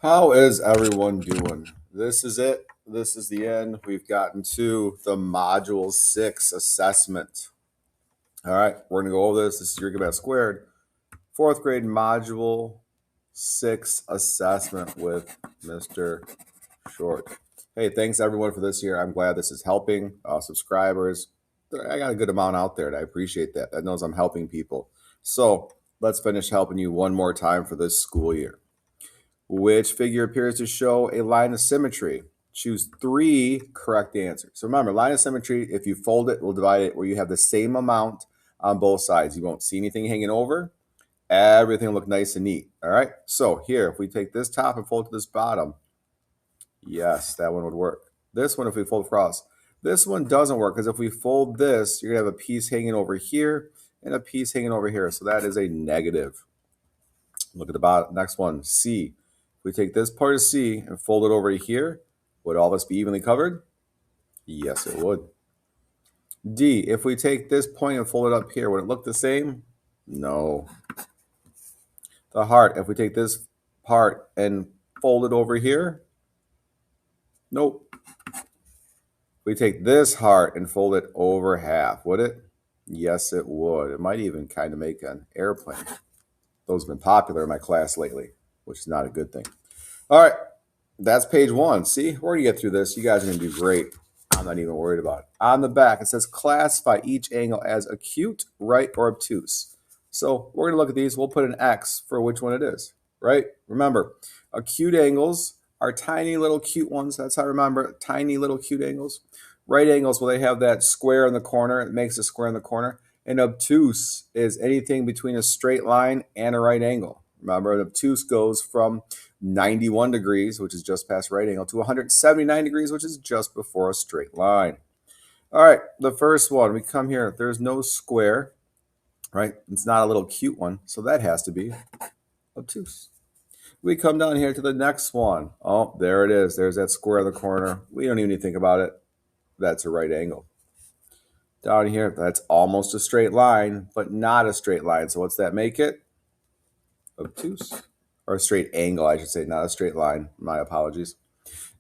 How is everyone doing? This is it. This is the end. We've gotten to the Module 6 assessment. All right, we're going to go over this. This is Eureka Math Squared, fourth grade Module 6 assessment with Mr. Short. Hey, thanks everyone for this year. I'm glad this is helping subscribers. I got a good amount out there, and I appreciate that. That knows I'm helping people. So let's finish helping you one more time for this school year. Which figure appears to show a line of symmetry? Choose 3 correct answers. So remember, line of symmetry, if you fold it, we'll divide it where you have the same amount on both sides. You won't see anything hanging over. Everything will look nice and neat. All right. So here, if we take this top and fold to this bottom, yes, that one would work. This one, if we fold across, this one doesn't work because if we fold this, you're going to have a piece hanging over here and a piece hanging over here. So that is a negative. Look at the bottom. Next one, C. If we take this part of C and fold it over to here, would all this be evenly covered? Yes, it would. D. If we take this point and fold it up here, would it look the same? No. The heart. If we take this part and fold it over here? Nope. If we take this heart and fold it over half, would it? Yes, it would. It might even kind of make an airplane. Those have been popular in my class lately, which is not a good thing. All right, that's page 1. See, we're going to get through this. You guys are going to do great. I'm not even worried about it. On the back, it says classify each angle as acute, right, or obtuse. So we're going to look at these. We'll put an X for which one it is, right? Remember, acute angles are tiny little cute ones. That's how I remember, tiny little cute angles. Right angles, well, they have that square in the corner. It makes a square in the corner. And obtuse is anything between a straight line and a right angle. Remember, an obtuse goes from 91 degrees, which is just past right angle, to 179 degrees, which is just before a straight line. All right, the first one, we come here. There's no square, right? It's not a little cute one, so that has to be obtuse. We come down here to the next one. Oh, there it is. There's that square in the corner. We don't even need to think about it. That's a right angle. Down here, that's almost a straight line, but not a straight line. So what's that make it? Obtuse. Or a straight angle, I should say, not a straight line. My apologies.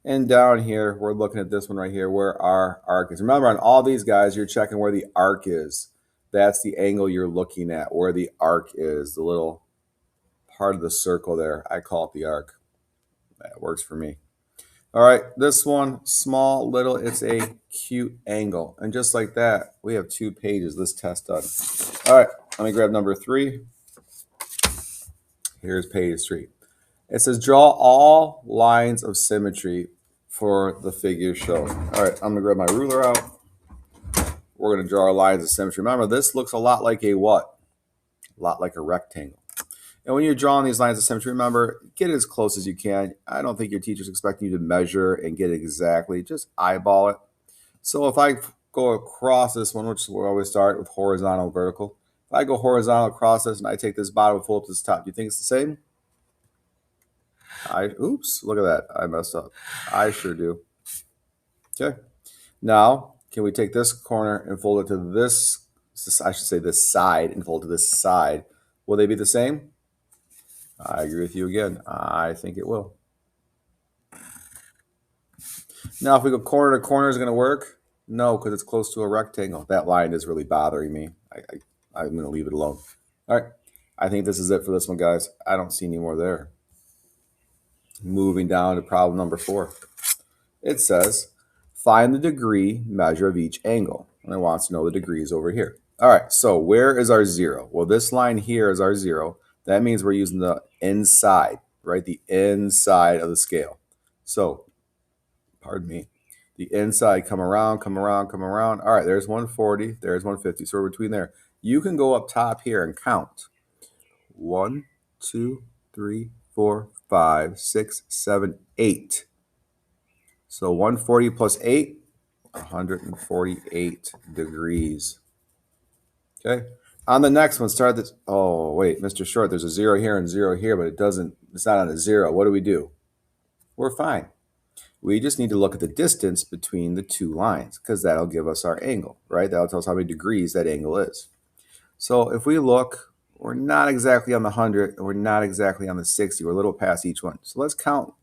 And down here, we're looking at this one right here, where our arc is. Remember, on all these guys, you're checking where the arc is. That's the angle you're looking at, where the arc is, the little part of the circle there. I call it the arc. That works for me. All right, this one, small, little, it's a cute angle. And just like that, we have 2 pages, this test done. All right, let me grab number 3. Here's page 3. It says draw all lines of symmetry for the figure shown. All right, I'm gonna grab my ruler out. We're gonna draw our lines of symmetry. Remember, this looks a lot like a what? A lot like a rectangle. And when you're drawing these lines of symmetry, remember, get as close as you can. I don't think your teacher's expecting you to measure and get it exactly. Just eyeball it. So if I go across this one, which is where we always start with horizontal, vertical. If I go horizontal across this and I take this bottom and fold up to this top, do you think it's the same? Oops, look at that. I messed up. I sure do. Okay. Now, can we take this corner and fold it to this, I should say this side, and fold to this side? Will they be the same? I agree with you again. I think it will. Now, if we go corner to corner, is it going to work? No, because it's close to a rectangle. That line is really bothering me. I'm going to leave it alone. All right. I think this is it for this one, guys. I don't see any more there. Moving down to problem number 4. It says, find the degree measure of each angle. And it wants to know the degrees over here. All right. So where is our 0? Well, this line here is our 0. That means we're using the inside, right? The inside of the scale. So, pardon me, the inside, come around, come around, come around. All right, there's 140, there's 150. So we're between there. You can go up top here and count. 1, 2, 3, 4, 5, 6, 7, 8. So 140 plus 8, 148 degrees. Okay. On the next one, start this. Oh, wait, Mr. Short, there's a 0 here and 0 here, but it's not on a 0. What do? We're fine. We just need to look at the distance between the 2 lines because that'll give us our angle, right? That'll tell us how many degrees that angle is. So if we look we're not exactly on the 100, and we're not exactly on the 60. We're a little past each one. So let's count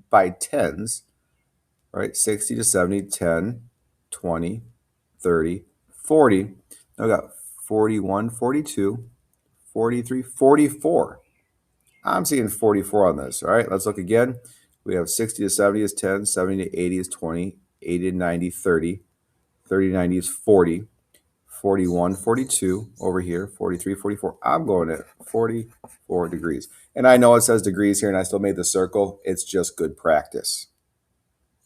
by tens, right? 60 to 70, 10, 20, 30, 40. Now we got 41, 42, 43, 44. I'm seeing 44 on this. All right, let's look again. We have 60 to 70 is 10, 70 to 80 is 20, 80 to 90, 30, 30 to 90 is 40, 41, 42 over here, 43, 44. I'm going at 44 degrees. And I know it says degrees here, and I still made the circle. It's just good practice.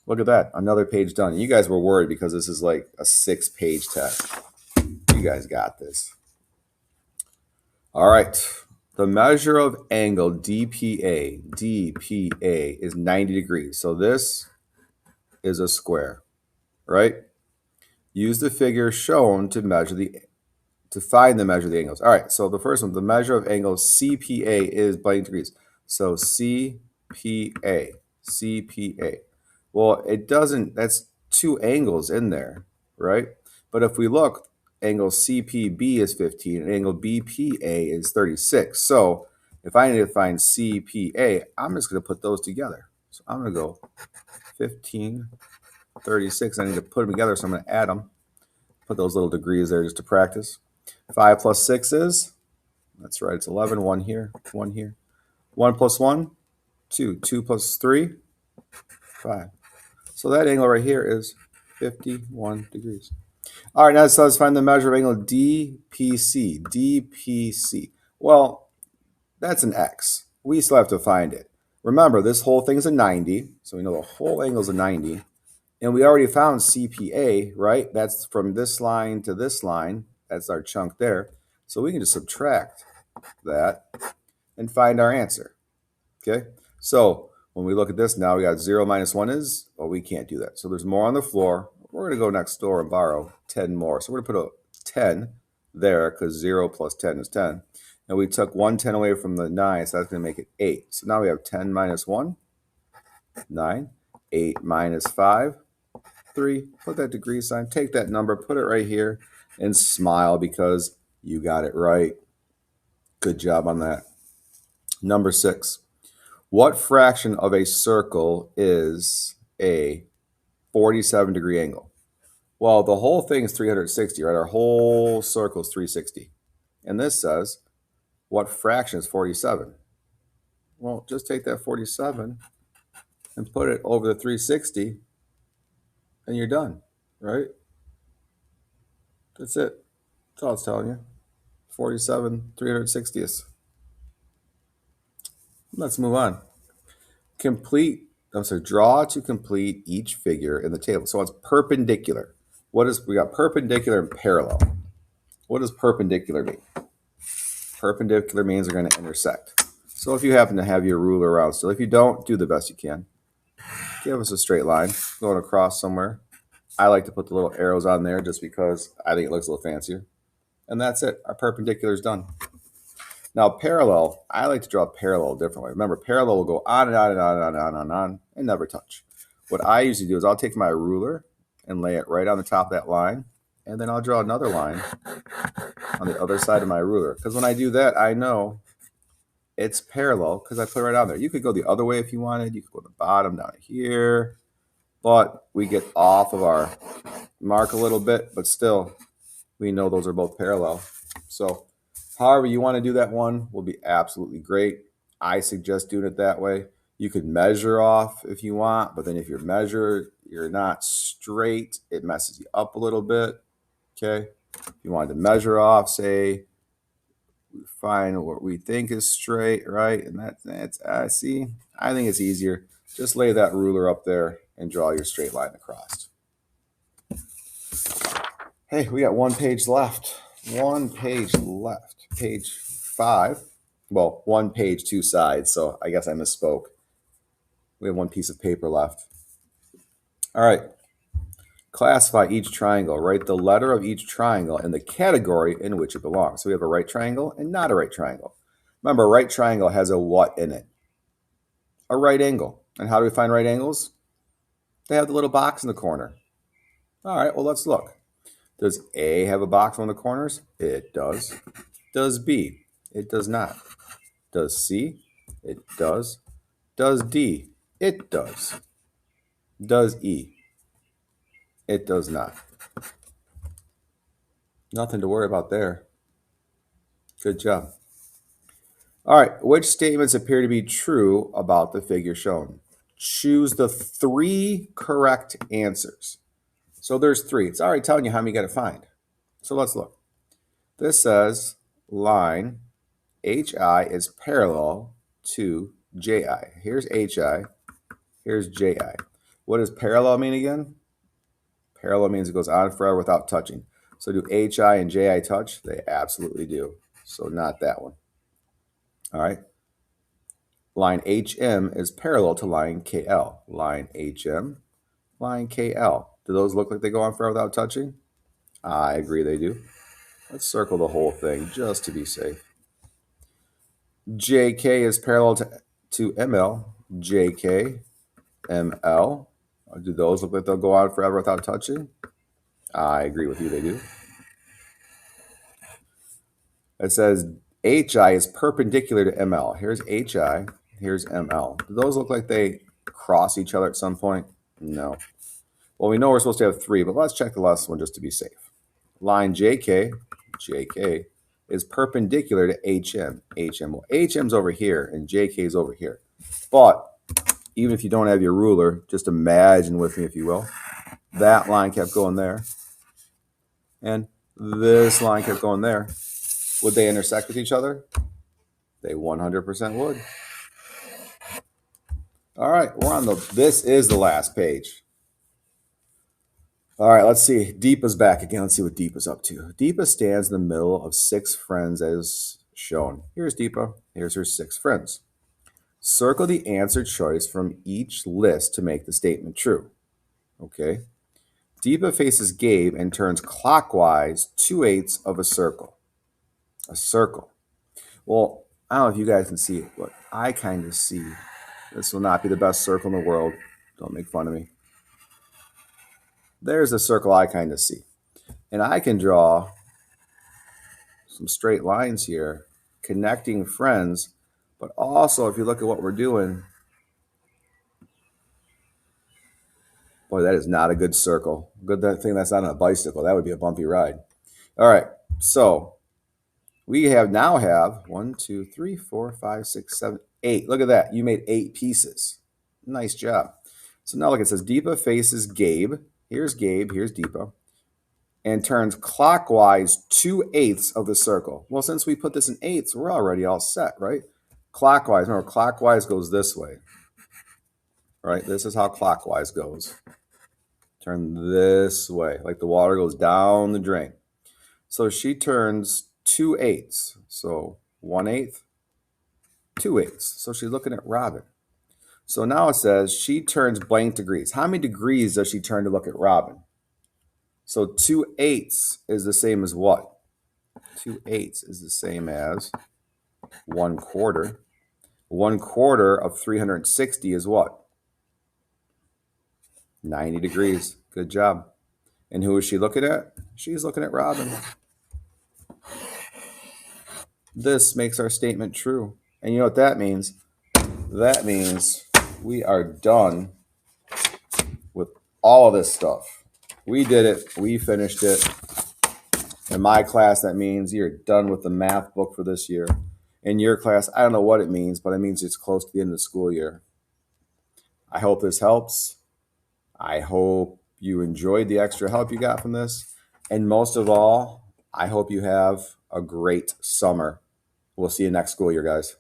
Look at that. Another page done. You guys were worried because this is like a 6-page test. You guys got this. All right. The measure of angle DPA is 90 degrees. So this is a square, right? Use the figure shown to find the measure of the angles. All right, so the first one, the measure of angle CPA is blank degrees. So CPA. Well, it doesn't, that's two angles in there, right? But if we look, angle CPB is 15 and angle BPA is 36. So if I need to find CPA, I'm just going to put those together. So I'm going to go 15, 36. I need to put them together, so I'm going to add them. Put those little degrees there just to practice. 5 plus 6 is, that's right, it's 11. 1 here, 1 here. 1 plus 1, 2. 2 plus 3, 5. So that angle right here is 51 degrees. All right, now so let's find the measure of angle DPC. DPC. Well, that's an X. We still have to find it. Remember, this whole thing's a 90, so we know the whole angle's a 90. And we already found CPA, right? That's from this line to this line. That's our chunk there. So we can just subtract that and find our answer. Okay? So when we look at this now, we got 0 minus 1 is, well, we can't do that. So there's more on the floor. We're going to go next door and borrow 10 more. So we're going to put a 10 there because 0 plus 10 is 10. And we took 1 10 away from the 9, so that's going to make it 8. So now we have 10 minus 1, 9. 8 minus 5, 3. Put that degree sign. Take that number, put it right here, and smile because you got it right. Good job on that. Number 6. What fraction of a circle is a 47-degree angle? Well, the whole thing is 360, right? Our whole circle is 360. And this says, what fraction is 47? Well, just take that 47 and put it over the 360, and you're done, right? That's it. That's all it's telling you. 47 360ths. Let's move on. Draw to complete each figure in the table. So it's perpendicular. We got perpendicular and parallel. What does perpendicular mean? Perpendicular means they're going to intersect. So if you happen to have your ruler around still, if you don't, do the best you can. Give us a straight line going across somewhere. I like to put the little arrows on there just because I think it looks a little fancier. And that's it. Our perpendicular is done. Now parallel, I like to draw parallel a different way. Remember, parallel will go on and on and on and on and on and on and never touch. What I usually do is I'll take my ruler and lay it right on the top of that line, and then I'll draw another line on the other side of my ruler. Because when I do that, I know it's parallel because I put it right on there. You could go the other way if you wanted. You could go the bottom down here. But we get off of our mark a little bit, but still, we know those are both parallel. So however you want to do that one will be absolutely great. I suggest doing it that way. You could measure off if you want, but then if you're not straight, it messes you up a little bit. Okay. If you wanted to measure off, say, we find what we think is straight, right? And I think it's easier. Just lay that ruler up there and draw your straight line across. Hey, we got one page left. One page left. Page 5. Well, one page, 2 sides, so I guess I misspoke. We have one piece of paper left. All right. Classify each triangle. Write the letter of each triangle in the category in which it belongs. So we have a right triangle and not a right triangle. Remember, a right triangle has a what in it? A right angle. And how do we find right angles? They have the little box in the corner. All right, well, let's look. Does A have a box on the corners? It does. Does B? It does not. Does C? It does. Does D? It does. Does E? It does not. Nothing to worry about there. Good job. All right, which statements appear to be true about the figure shown? Choose the 3 correct answers. So there's 3. It's already telling you how many you got to find. So let's look. This says line HI is parallel to JI. Here's HI. Here's JI. What does parallel mean again? Parallel means it goes on forever without touching. So do HI and JI touch? They absolutely do. So not that one. All right. Line HM is parallel to line KL. Line HM, line KL. Do those look like they go on forever without touching? I agree they do. Let's circle the whole thing just to be safe. JK is parallel to ML. JK, ML. Do those look like they'll go on forever without touching? I agree with you, they do. It says HI is perpendicular to ML. Here's HI, here's ML. Do those look like they cross each other at some point? No. Well, we know we're supposed to have 3, but let's check the last one just to be safe. Line JK is perpendicular to HM. Well, HM's over here and JK's over here. But even if you don't have your ruler, just imagine with me, if you will, that line kept going there. And this line kept going there. Would they intersect with each other? They 100% would. All right, this is the last page. All right, let's see. Deepa's back again. Let's see what Deepa's up to. Deepa stands in the middle of 6 friends as shown. Here's Deepa. Here's her 6 friends. Circle the answer choice from each list to make the statement true. Okay. Deepa faces Gabe and turns clockwise 2/8 of a circle. A circle. Well, I don't know if you guys can see it, but I kind of see. This will not be the best circle in the world. Don't make fun of me. There's a circle I kind of see. And I can draw some straight lines here, connecting friends. But also, if you look at what we're doing, boy, that is not a good circle. Good thing that's not on a bicycle. That would be a bumpy ride. All right, so we now have 1, 2, 3, 4, 5, 6, 7, 8. Look at that. You made 8 pieces. Nice job. So now look, it says Deepa faces Gabe. Here's Gabe. Here's Deepa. And turns clockwise 2/8 of the circle. Well, since we put this in 8s, we're already all set, right? Clockwise. Remember, clockwise goes this way. Right? This is how clockwise goes. Turn this way, like the water goes down the drain. So she turns 2/8. So 1/8, 2/8. So she's looking at Robin. So now it says she turns blank degrees. How many degrees does she turn to look at Robin? So 2/8 is the same as what? 2/8 is the same as 1/4. 1/4 of 360 is what? 90 degrees. Good job. And who is she looking at? She's looking at Robin. This makes our statement true. And you know what that means? That means we are done with all of this stuff. We did it. We finished it. In my class, that means you're done with the math book for this year. In your class, I don't know what it means, but it means it's close to the end of the school year. I hope this helps. I hope you enjoyed the extra help you got from this. And most of all, I hope you have a great summer. We'll see you next school year, guys.